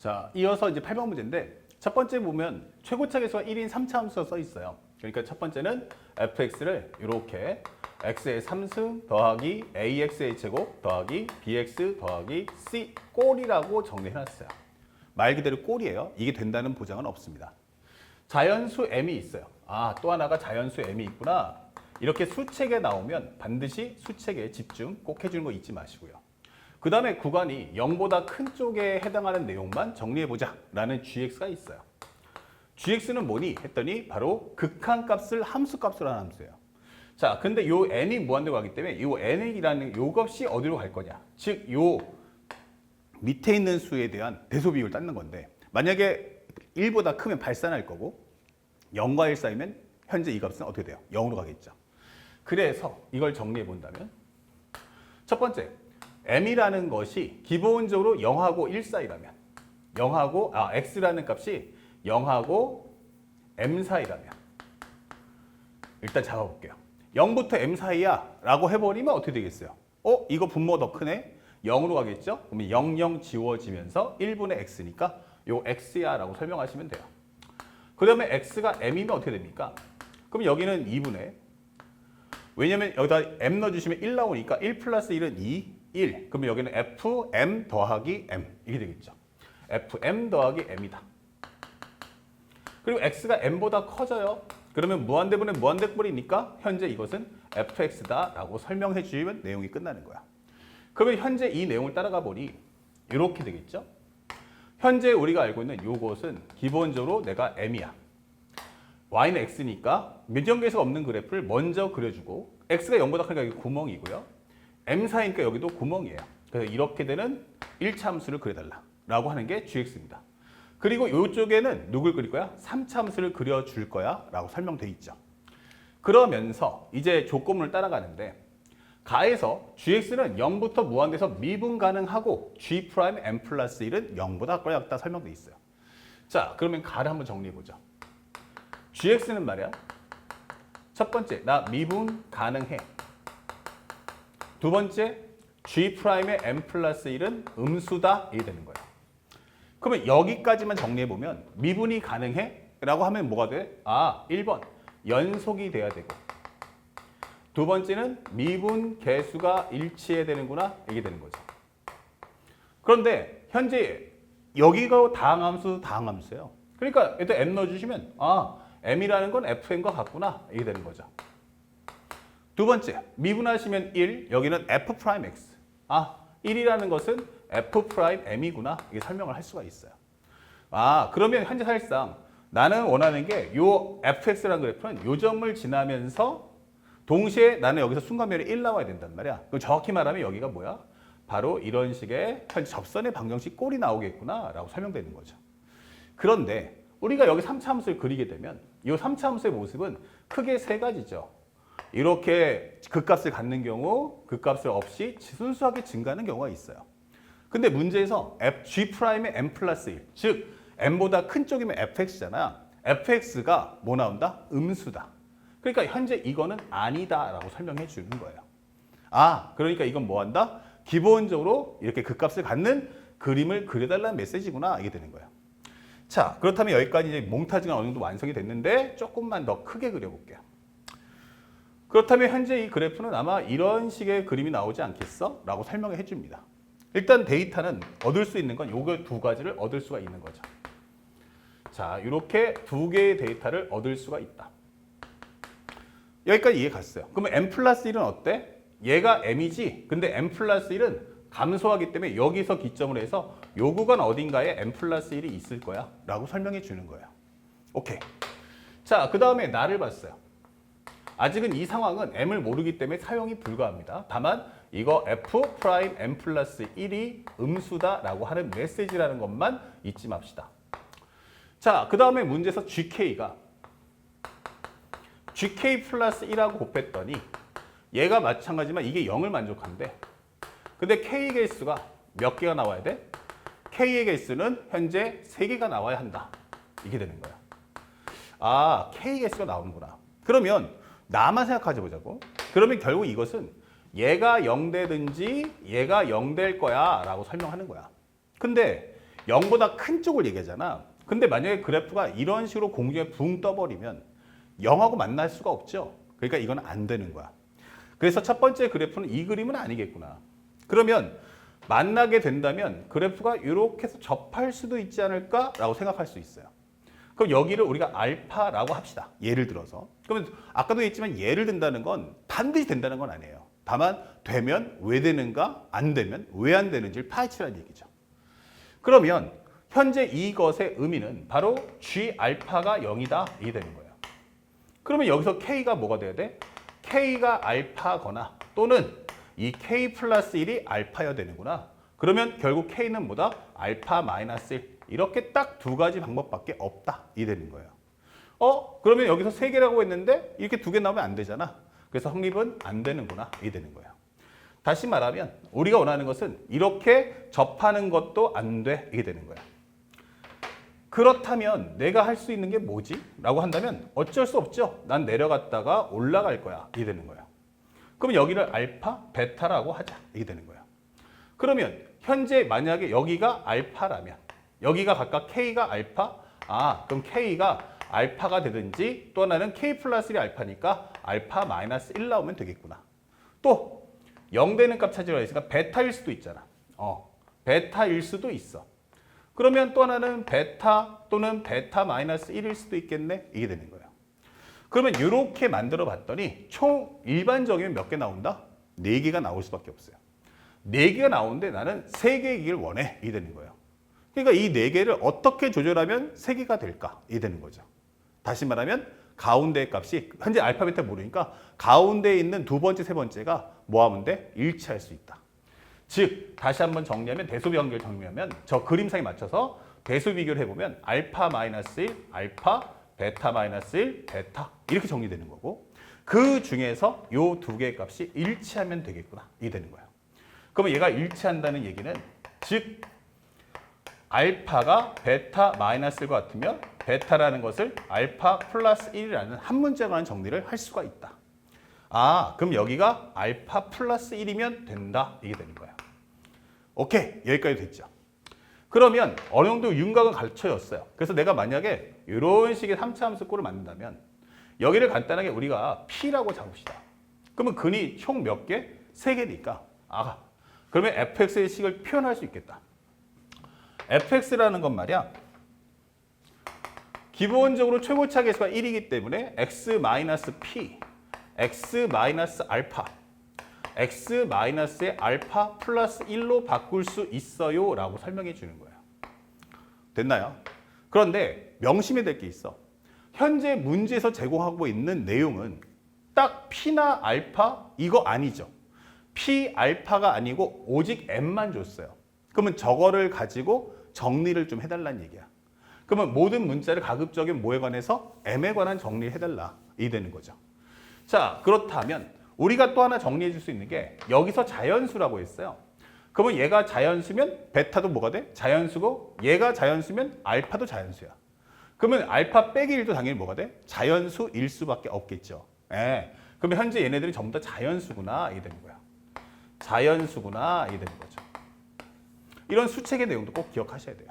자, 이어서 이제 8번 문제인데 첫 번째 보면 최고차 계수가 1인 3차 함수가 써 있어요. 그러니까 첫 번째는 fx를 이렇게 x의 3승 더하기 ax의 제곱 더하기 bx 더하기 c 꼴이라고 정리해놨어요. 말 그대로 꼴이에요. 이게 된다는 보장은 없습니다. 자연수 m이 있어요. 아, 또 하나가 자연수 m이 있구나. 이렇게 수책에 나오면 반드시 수책에 집중 꼭 해주는 거 잊지 마시고요. 그 다음에 구간이 0보다 큰 쪽에 해당하는 내용만 정리해보자 라는 gx가 있어요. gx는 뭐니? 했더니 바로 극한값을 함수값으로 하는 함수예요. 자, 근데 요 n이 무한대로 가기 때문에 요 n이라는 요것이 어디로 갈 거냐? 즉, 요 밑에 있는 수에 대한 대소 비율을 따는 건데 만약에 1보다 크면 발산할 거고 0과 1 사이면 현재 이 값은 어떻게 돼요? 0으로 가겠죠. 그래서 이걸 정리해 본다면 첫 번째, m이라는 것이 기본적으로 0하고 1 사이라면 x라는 값이 0하고 m 사이라면 일단 잡아볼게요. 0부터 m 사이야 라고 해버리면 어떻게 되겠어요? 이거 분모가 더 크네? 0으로 가겠죠? 그러면 0, 0 지워지면서 1분의 x니까 요 x야 라고 설명하시면 돼요. 그 다음에 x가 m이면 어떻게 됩니까? 그럼 여기는 2분의 왜냐면 여기다 m 넣어주시면 1 나오니까 1 플러스 1은 2, 1. 그러면 여기는 fm 더하기 m 이게 되겠죠. fm 더하기 m이다. 그리고 x가 m보다 커져요. 그러면 무한대분의 무한대꼴이니까 현재 이것은 fx다 라고 설명해 주시면 내용이 끝나는 거야. 그러면 현재 이 내용을 따라가 보니 이렇게 되겠죠. 현재 우리가 알고 있는 이것은 기본적으로 내가 m이야. y는 x니까 면적계수가 없는 그래프를 먼저 그려주고 x가 0보다 크니까 여기 구멍이고요. m 사이니까 여기도 구멍이에요. 그래서 이렇게 되는 1차 함수를 그려달라 라고 하는 게 gx입니다. 그리고 이쪽에는 누굴 그릴 거야? 3차 함수를 그려줄 거야 라고 설명돼 있죠. 그러면서 이제 조건문을 따라가는데 가에서 gx는 0부터 무한대에서 미분 가능하고 g 프라임 m 플러스 1은 0보다 작다 설명돼 있어요. 자, 그러면 가를 한번 정리해보죠. gx는 말이야. 첫 번째, 나 미분 가능해. 두 번째, g 프라임의 m 플러스 1은 음수다. 이게 되는 거예요. 그러면 여기까지만 정리해보면 미분이 가능해? 라고 하면 뭐가 돼? 1번, 연속이 돼야 되고 두 번째는 미분 개수가 일치해야 되는구나. 이게 되는 거죠. 그런데 현재 여기가 다항함수예요. 그러니까 일단 m 넣어주시면 m이라는 건 fm과 같구나. 이게 되는 거죠. 두 번째, 미분하시면 1, 여기는 f'x. 1이라는 것은 f'm이구나. 이게 설명을 할 수가 있어요. 그러면 현재 사실상 나는 원하는 게 요 fx라는 그래프는 요 점을 지나면서 동시에 나는 여기서 순간멸이 1 나와야 된단 말이야. 그럼 정확히 말하면 여기가 뭐야? 바로 이런 식의 현재 접선의 방정식 꼴이 나오겠구나 라고 설명되는 거죠. 그런데 우리가 여기 3차 함수를 그리게 되면 이 3차 함수의 모습은 크게 세 가지죠. 이렇게 극값을 갖는 경우 극값을 없이 순수하게 증가하는 경우가 있어요. 근데 문제에서 g'의 m 플러스 1, 즉 m보다 큰 쪽이면 fx잖아. fx가 뭐 나온다? 음수다. 그러니까 현재 이거는 아니다 라고 설명해 주는 거예요. 그러니까 이건 뭐 한다? 기본적으로 이렇게 극값을 갖는 그림을 그려달라는 메시지구나. 이게 되는 거예요. 자, 그렇다면 여기까지 이제 몽타주가 어느 정도 완성이 됐는데 조금만 더 크게 그려볼게요. 그렇다면 현재 이 그래프는 아마 이런 식의 그림이 나오지 않겠어? 라고 설명을 해줍니다. 일단 데이터는 얻을 수 있는 건 요거 두 가지를 얻을 수가 있는 거죠. 자, 이렇게 두 개의 데이터를 얻을 수가 있다. 여기까지 이해 갔어요. 그러면 m 플러스 1은 어때? 얘가 m이지. 근데 m 플러스 1은 감소하기 때문에 여기서 기점으로 해서 요 구간 어딘가에 m 플러스 1이 있을 거야 라고 설명해 주는 거예요. 오케이. 자, 그 다음에 나를 봤어요. 아직은 이 상황은 m을 모르기 때문에 사용이 불가합니다. 다만 이거 f 프라임 m 플러스 1이 음수다 라고 하는 메시지라는 것만 잊지 맙시다. 자, 그 다음에 문제에서 gk가 gk 플러스 1하고 곱했더니 얘가 마찬가지지만 이게 0을 만족한대. 근데 k의 개수가 몇 개가 나와야 돼? k의 개수는 현재 3개가 나와야 한다. 이게 되는 거야. k의 개수가 나오는구나. 그러면 나만 생각하지 보자고. 그러면 결국 이것은 얘가 0되든지 얘가 0 될 거야 라고 설명하는 거야. 근데 0보다 큰 쪽을 얘기하잖아. 근데 만약에 그래프가 이런 식으로 공중에 붕 떠버리면 0하고 만날 수가 없죠. 그러니까 이건 안 되는 거야. 그래서 첫 번째 그래프는 이 그림은 아니겠구나. 그러면 만나게 된다면 그래프가 이렇게 해서 접할 수도 있지 않을까라고 생각할 수 있어요. 그럼 여기를 우리가 알파라고 합시다. 예를 들어서. 그러면 아까도 했지만 예를 든다는 건 반드시 된다는 건 아니에요. 다만 되면 왜 되는가, 안 되면 왜 안 되는지를 파헤치라는 얘기죠. 그러면 현재 이것의 의미는 바로 G 알파가 0이다 이게 되는 거예요. 그러면 여기서 K가 뭐가 돼야 돼? K가 알파거나 또는 이 K 플러스 1이 알파여야 되는구나. 그러면 결국 K는 뭐다? 알파 마이너스 1. 이렇게 딱 두 가지 방법밖에 없다. 이 되는 거예요. 그러면 여기서 세 개라고 했는데 이렇게 두 개 나오면 안 되잖아. 그래서 확립은 안 되는구나. 이 되는 거예요. 다시 말하면 우리가 원하는 것은 이렇게 접하는 것도 안 돼. 이게 되는 거야. 그렇다면 내가 할 수 있는 게 뭐지? 라고 한다면 어쩔 수 없죠. 난 내려갔다가 올라갈 거야. 이게 되는 거야. 그럼 여기를 알파, 베타라고 하자. 이게 되는 거야. 그러면 현재 만약에 여기가 알파라면 여기가 각각 K가 알파? 그럼 K가 알파가 되든지 또 하나는 K 플러스 1이 알파니까 알파 마이너스 1 나오면 되겠구나. 또 0 되는 값 찾으라 했으니까 베타일 수도 있잖아. 베타일 수도 있어. 그러면 또 하나는 베타 또는 베타 마이너스 1일 수도 있겠네. 이게 되는 거예요. 그러면 이렇게 만들어 봤더니 총 일반적이면 몇 개 나온다? 4개가 나올 수밖에 없어요. 4개가 나오는데 나는 3개의 길을 원해. 이게 되는 거예요. 그러니까 이 4개를 어떻게 조절하면 3개가 될까? 이게 되는 거죠. 다시 말하면 가운데의 값이 현재 알파 베타 모르니까 가운데에 있는 두 번째, 세 번째가 뭐 하면 돼? 일치할 수 있다. 즉 다시 한번 정리하면 대소비 관계를 정리하면 저 그림상에 맞춰서 대소 비교를 해보면 알파 마이너스 1, 알파, 베타 마이너스 1, 베타 이렇게 정리되는 거고 그 중에서 요 두 개의 값이 일치하면 되겠구나. 이게 되는 거예요. 그러면 얘가 일치한다는 얘기는 즉 알파가 베타 마이너스 1과 같으면 베타라는 것을 알파 플러스 1이라는 한 문제에 관한 정리를 할 수가 있다. 그럼 여기가 알파 플러스 1이면 된다. 이게 되는 거야. 오케이. 여기까지 됐죠. 그러면 어느 정도 윤곽은 갖춰졌어요. 그래서 내가 만약에 이런 식의 3차 함수꼴을 만든다면 여기를 간단하게 우리가 P라고 잡읍시다. 그러면 근이 총 몇 개? 3개니까. 그러면 fx의 식을 표현할 수 있겠다. fx라는 건 말이야. 기본적으로 최고차 계수가 1이기 때문에 x-p, x-알파, x-의 알파 플러스 1로 바꿀 수 있어요 라고 설명해 주는 거예요. 됐나요? 그런데 명심해야 될 게 있어. 현재 문제에서 제공하고 있는 내용은 딱 P나 알파 이거 아니죠. P 알파가 아니고 오직 M만 줬어요. 그러면 저거를 가지고 정리를 좀 해달라는 얘기야. 그러면 모든 문자를 가급적인 뭐에 관해서 M에 관한 정리를 해달라. 이 되는 거죠. 자, 그렇다면 우리가 또 하나 정리해 줄 수 있는 게 여기서 자연수라고 했어요. 그러면 얘가 자연수면 베타도 뭐가 돼? 자연수고 얘가 자연수면 알파도 자연수야. 그러면 알파 빼기 1도 당연히 뭐가 돼? 자연수일 수밖에 없겠죠. 그러면 현재 얘네들이 전부 다 자연수구나. 이게 되는 거야. 자연수구나. 이게 되는 거죠. 이런 수책의 내용도 꼭 기억하셔야 돼요.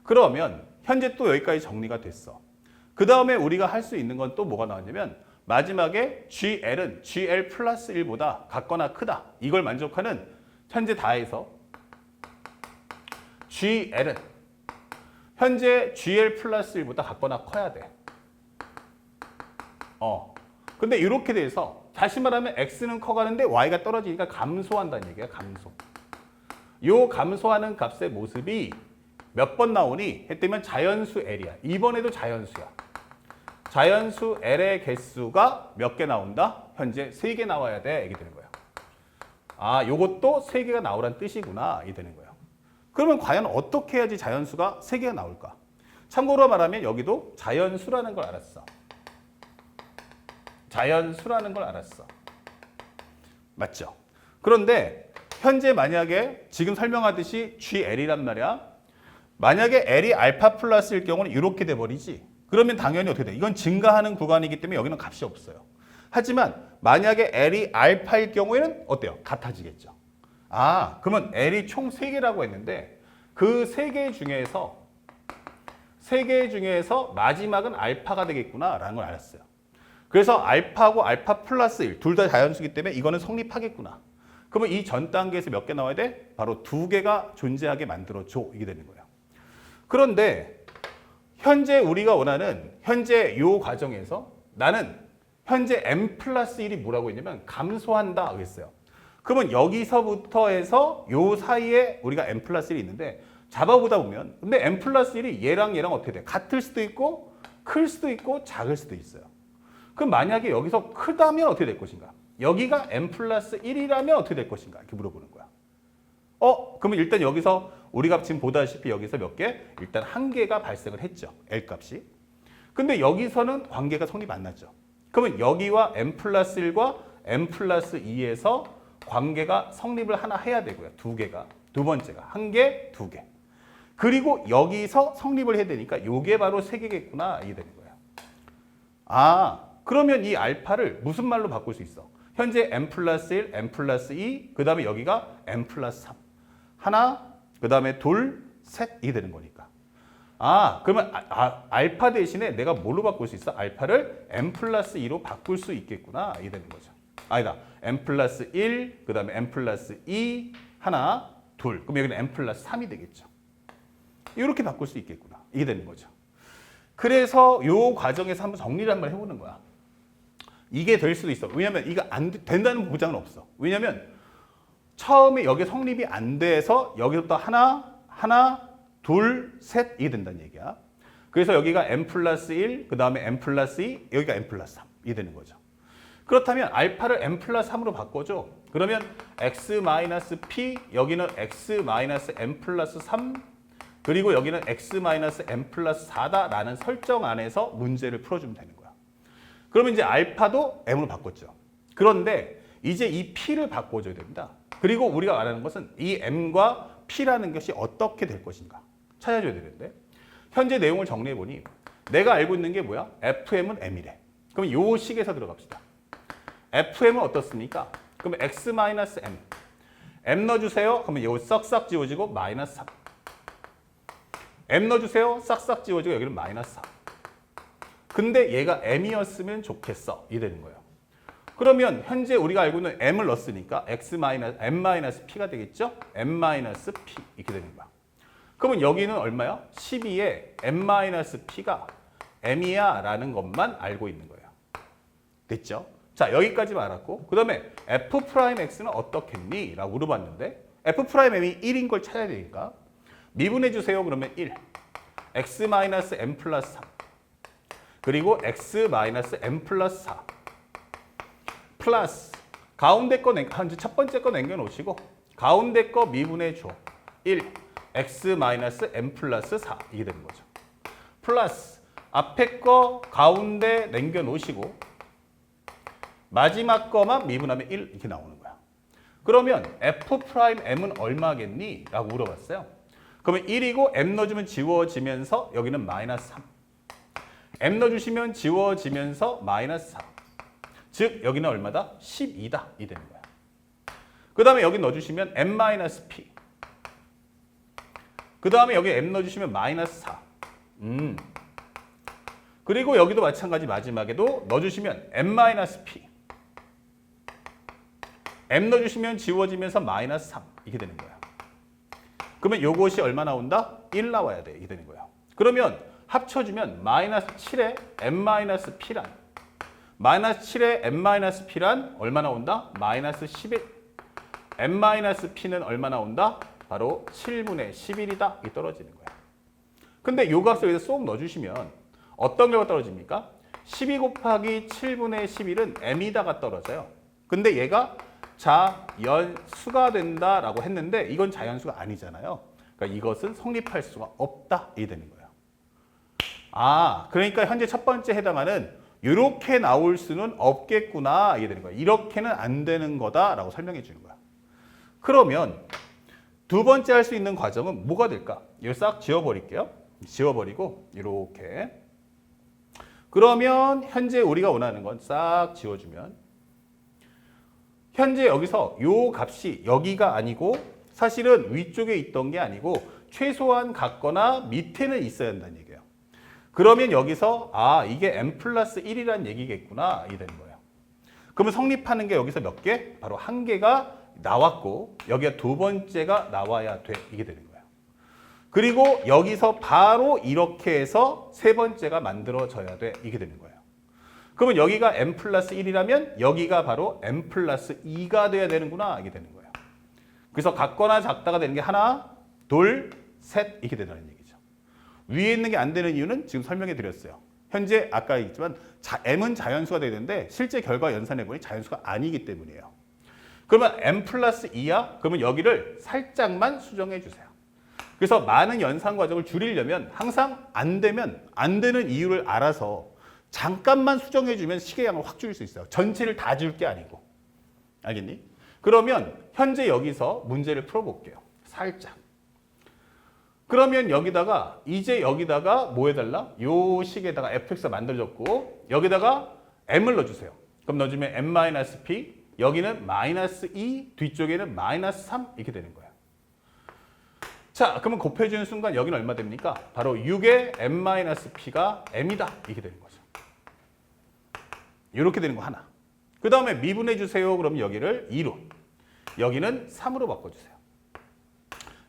그러면 현재 또 여기까지 정리가 됐어. 그 다음에 우리가 할 수 있는 건 또 뭐가 나왔냐면 마지막에 GL은 GL 플러스 1보다 같거나 크다. 이걸 만족하는 현재 다해서 GL은 현재 GL 플러스 1보다 같거나 커야 돼. 근데 이렇게 돼서 다시 말하면 X는 커가는데 Y가 떨어지니까 감소한다는 얘기야. 감소. 요 감소하는 값의 모습이 몇 번 나오니 했더니 자연수 L이야. 이번에도 자연수야. 자연수 L의 개수가 몇 개 나온다? 현재 3개 나와야 돼. 이게 되는 거야. 요것도 3개가 나오란 뜻이구나. 이게 되는 거예요. 그러면 과연 어떻게 해야지 자연수가 3개가 나올까? 참고로 말하면 여기도 자연수라는 걸 알았어. 자연수라는 걸 알았어. 맞죠? 그런데 현재 만약에 지금 설명하듯이 GL이란 말이야. 만약에 L이 알파 플러스일 경우는 이렇게 돼버리지. 그러면 당연히 어떻게 돼? 이건 증가하는 구간이기 때문에 여기는 값이 없어요. 하지만 만약에 L이 알파일 경우에는 어때요? 같아지겠죠. 그러면 L이 총 3개라고 했는데 그 세 개 중에서 마지막은 알파가 되겠구나라는 걸 알았어요. 그래서 알파하고 알파 플러스 1 둘 다 자연수기 때문에 이거는 성립하겠구나. 그러면 이 전 단계에서 몇 개 나와야 돼? 바로 2개가 존재하게 만들어줘. 이게 되는 거예요. 그런데 현재 우리가 원하는 현재 요 과정에서 나는 현재 m 플러스 1이 뭐라고 했냐면 감소한다 그랬어요. 그러면 여기서부터 해서 요 사이에 우리가 m 플러스 1이 있는데 잡아보다 보면 근데 m 플러스 1이 얘랑 어떻게 돼? 같을 수도 있고 클 수도 있고 작을 수도 있어요. 그럼 만약에 여기서 크다면 어떻게 될 것인가? 여기가 m 플러스 1이라면 어떻게 될 것인가? 이렇게 물어보는 거야. 그러면 일단 여기서 우리가 지금 보다시피 여기서 몇 개? 일단 한 개가 발생을 했죠. L 값이. 근데 여기서는 관계가 성립 안 났죠. 그러면 여기와 m 플러스 1과 m 플러스 2에서 관계가 성립을 하나 해야 되고요. 2개가. 두 번째가 한 개, 2개. 그리고 여기서 성립을 해야 되니까 이게 바로 3개겠구나. 이게 되는 거예요. 그러면 이 알파를 무슨 말로 바꿀 수 있어? 현재 m 플러스 1, m 플러스 2, 그 다음에 여기가 m 플러스 3. 하나, 그 다음에 둘, 셋, 이게 되는 거니까. 그러면 알파 대신에 내가 뭘로 바꿀 수 있어? 알파를 m 플러스 2로 바꿀 수 있겠구나. 이게 되는 거죠. 아니다. m 플러스 1, 그 다음에 m 플러스 2, 하나, 둘. 그럼 여기는 m 플러스 3이 되겠죠. 이렇게 바꿀 수 있겠구나. 이게 되는 거죠. 그래서 이 과정에서 한번 정리를 한번 해보는 거야. 이게 될 수도 있어. 왜냐면 이거 안 된다는 보장은 없어. 왜냐면 처음에 여기 성립이 안 돼서 여기서부터 하나, 둘, 셋 이게 된다는 얘기야. 그래서 여기가 m 플러스 1, 그 다음에 m 플러스 2, 여기가 m 플러스 3 이게 되는 거죠. 그렇다면 알파를 m 플러스 3으로 바꿔줘. 그러면 x 마이너스 p, 여기는 x 마이너스 m 플러스 3, 그리고 여기는 x 마이너스 m 플러스 4다라는 설정 안에서 문제를 풀어주면 되는 거야. 그러면 이제 알파도 m으로 바꿨죠. 그런데 이제 이 p를 바꿔줘야 됩니다. 그리고 우리가 말하는 것은 이 m과 p라는 것이 어떻게 될 것인가 찾아줘야 되는데 현재 내용을 정리해보니 내가 알고 있는 게 뭐야? fm은 m이래. 그럼 요 식에서 들어갑시다. fm은 어떻습니까? 그럼 x 마이너스 m. m 넣어주세요. 그러면 이거 싹싹 지워지고 마이너스 3. m 넣어주세요. 싹싹 지워지고 여기는 마이너스 4. 근데 얘가 m이었으면 좋겠어. 이 되는 거예요. 그러면 현재 우리가 알고 있는 m을 넣었으니까 m-p가 되겠죠? m-p 이렇게 되는 거야. 그러면 여기는 얼마야? 12에 m-p가 m이야 라는 것만 알고 있는 거예요. 됐죠? 자, 여기까지만 알았고 그 다음에 f'x는 어떻겠니? 라고 물어봤는데 f'm이 1인 걸 찾아야 되니까 미분해 주세요. 그러면 1. x-m 플러스 3. 그리고 x-m 플러스 4. 플러스 가운데 거 첫 번째 거 남겨놓으시고 가운데 거 미분해 줘. 1. x-m 플러스 4. 이게 되는 거죠. 플러스 앞에 거 가운데 남겨놓으시고 마지막 거만 미분하면 1 이렇게 나오는 거야. 그러면 f'm은 얼마겠니? 라고 물어봤어요. 그러면 1이고 m 넣어주면 지워지면서 여기는 마이너스 3. m 넣어주시면 지워지면서 마이너스 4. 즉 여기는 얼마다? 12다. 이 되는 거야. 그 다음에 여기 넣어주시면 m-p. 그 다음에 여기 m 넣어주시면 마이너스 4. 그리고 여기도 마찬가지 마지막에도 넣어주시면 m-p. m 넣어주시면 지워지면서 마이너스 3. 이게 되는 거야. 그러면 요것이 얼마 나온다? 1 나와야 돼. 이게 되는 거예요. 그러면 합쳐주면 마이너스 7에 m-p란 마이너스 7에 m-p란 얼마 나온다? 마이너스 11. m-p는 얼마 나온다? 바로 7분의 11이다. 이 떨어지는 거야. 근데 요 값을 여기서 쏙 넣어주시면 어떤 결과 떨어집니까? 12 곱하기 7분의 11은 m이다가 떨어져요. 근데 얘가 자연수가 된다라고 했는데 이건 자연수가 아니잖아요. 그러니까 이것은 성립할 수가 없다. 이 되는 거예요. 그러니까 현재 첫 번째 해당하는 이렇게 나올 수는 없겠구나. 이게 되는 거야. 이렇게는 안 되는 거다라고 설명해 주는 거야. 그러면 두 번째 할 수 있는 과정은 뭐가 될까? 이걸 싹 지워버릴게요. 지워버리고 이렇게. 그러면 현재 우리가 원하는 건 싹 지워주면 현재 여기서 요 값이 여기가 아니고 사실은 위쪽에 있던 게 아니고 최소한 같거나 밑에는 있어야 한다는 얘기예요. 그러면 여기서 이게 n 플러스 1이라는 얘기겠구나 이 되는 거예요. 그러면 성립하는 게 여기서 몇 개? 바로 한 개가 나왔고 여기가 두 번째가 나와야 돼 이게 되는 거예요. 그리고 여기서 바로 이렇게 해서 세 번째가 만들어져야 돼 이게 되는 거예요. 그러면 여기가 n 플러스 1이라면 여기가 바로 n 플러스 2가 돼야 되는구나 이게 되는 거예요. 그래서 같거나 작다가 되는 게 하나, 둘, 셋 이렇게 된다는 얘기죠. 위에 있는 게 안 되는 이유는 지금 설명해 드렸어요. 현재 아까 있지만 m은 자연수가 되는데 실제 결과 연산해 보니 자연수가 아니기 때문이에요. 그러면 n 플러스 2야? 그러면 여기를 살짝만 수정해 주세요. 그래서 많은 연산 과정을 줄이려면 항상 안 되면 안 되는 이유를 알아서 잠깐만 수정해 주면 식의 양을 확 줄일 수 있어요. 전체를 다 줄 게 아니고. 알겠니? 그러면 현재 여기서 문제를 풀어볼게요. 살짝. 그러면 여기다가 이제 여기다가 뭐 해달라? 요 식에다가 fx가 만들어졌고 여기다가 m을 넣어주세요. 그럼 넣어주면 m-p 여기는 마이너스 2 뒤쪽에는 마이너스 3 이렇게 되는 거예요. 자 그러면 곱해주는 순간 여기는 얼마 됩니까? 바로 6의 m-p가 m이다 이렇게 되는 거죠. 이렇게 되는 거 하나. 그 다음에 미분해 주세요. 그럼 여기를 2로 여기는 3으로 바꿔주세요.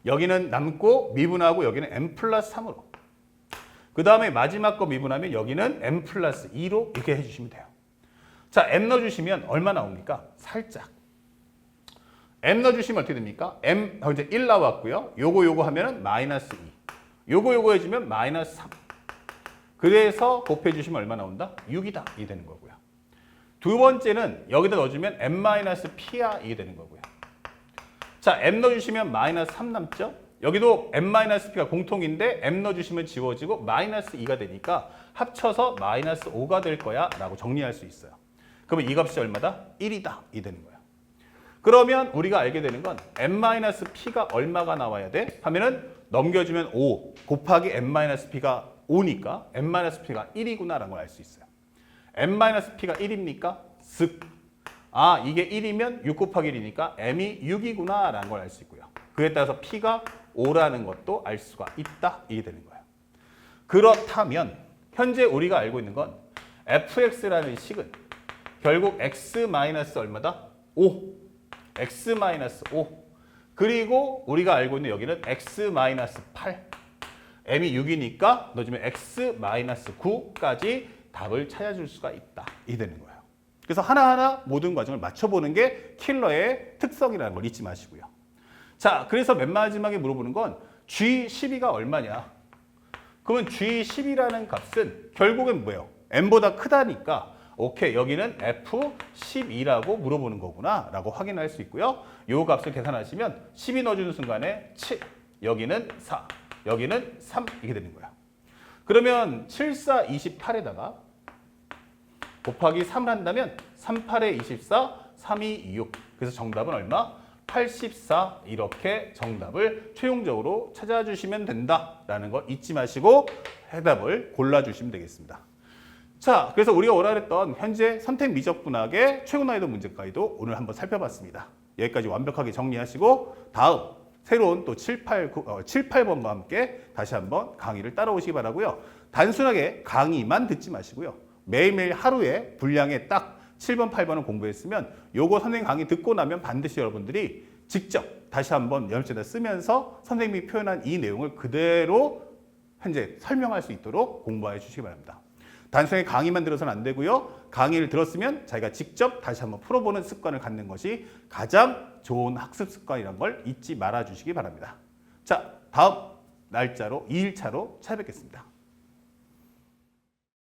여기는 남고 미분하고 여기는 m 플러스 3으로. 그 다음에 마지막 거 미분하면 여기는 m 플러스 2로 이렇게 해주시면 돼요. 자, m 넣어주시면 얼마 나옵니까? 살짝. m 넣어주시면 어떻게 됩니까? m 이제 1 나왔고요. 요거 하면은 마이너스 2. 요거 해주면 마이너스 3. 그래서 곱해주시면 얼마 나온다? 6이다. 이게 되는 거고요. 두 번째는 여기다 넣어주면 m-p야 이게 되는 거고요. 자, m 넣어주시면 마이너스 3 남죠? 여기도 m-p가 공통인데 m 넣어주시면 지워지고 마이너스 2가 되니까 합쳐서 마이너스 5가 될 거야 라고 정리할 수 있어요. 그러면 이 값이 얼마다? 1이다. 이 되는 거예요. 그러면 우리가 알게 되는 건 m-p가 얼마가 나와야 돼? 하면은 넘겨주면 5 곱하기 m-p가 5니까 m-p가 1이구나 라는 걸 알 수 있어요. m-p가 1입니까? 즉 이게 1이면 6 곱하기 1이니까 m이 6이구나 라는 걸 알 수 있고요. 그에 따라서 p가 5라는 것도 알 수가 있다. 이게 되는 거예요. 그렇다면 현재 우리가 알고 있는 건 fx라는 식은 결국 x 마이너스 얼마다? 5. x 마이너스 5. 그리고 우리가 알고 있는 여기는 x 마이너스 8. m이 6이니까 넣어주면 x 마이너스 9까지 답을 찾아줄 수가 있다. 이 되는 거예요. 그래서 하나하나 모든 과정을 맞춰보는 게 킬러의 특성이라는 걸 잊지 마시고요. 자, 그래서 맨 마지막에 물어보는 건 G12가 얼마냐? 그러면 G12라는 값은 결국엔 뭐예요? m보다 크다니까 오케이, 여기는 F12라고 물어보는 거구나 라고 확인할 수 있고요. 요 값을 계산하시면 12 넣어주는 순간에 7, 여기는 4, 여기는 3 이렇게 되는 거야. 그러면 7, 4, 28에다가 곱하기 3을 한다면 3, 8에 24, 3, 2, 26. 그래서 정답은 얼마? 84 이렇게 정답을 최종적으로 찾아주시면 된다라는 거 잊지 마시고 해답을 골라주시면 되겠습니다. 자, 그래서 우리가 원활했던 현재 선택 미적분학의 최고 난이도 문제까지도 오늘 한번 살펴봤습니다. 여기까지 완벽하게 정리하시고 다음 새로운 또 7, 8번과 함께 다시 한번 강의를 따라오시기 바라고요. 단순하게 강의만 듣지 마시고요. 매일매일 하루에 분량에 딱 7번, 8번을 공부했으면 요거 선생님 강의 듣고 나면 반드시 여러분들이 직접 다시 한번 연습지에다 쓰면서 선생님이 표현한 이 내용을 그대로 현재 설명할 수 있도록 공부해 주시기 바랍니다. 단순히 강의만 들어서는 안 되고요. 강의를 들었으면 자기가 직접 다시 한번 풀어보는 습관을 갖는 것이 가장 좋은 학습 습관이라는 걸 잊지 말아 주시기 바랍니다. 자, 다음 날짜로 2일차로 찾아뵙겠습니다.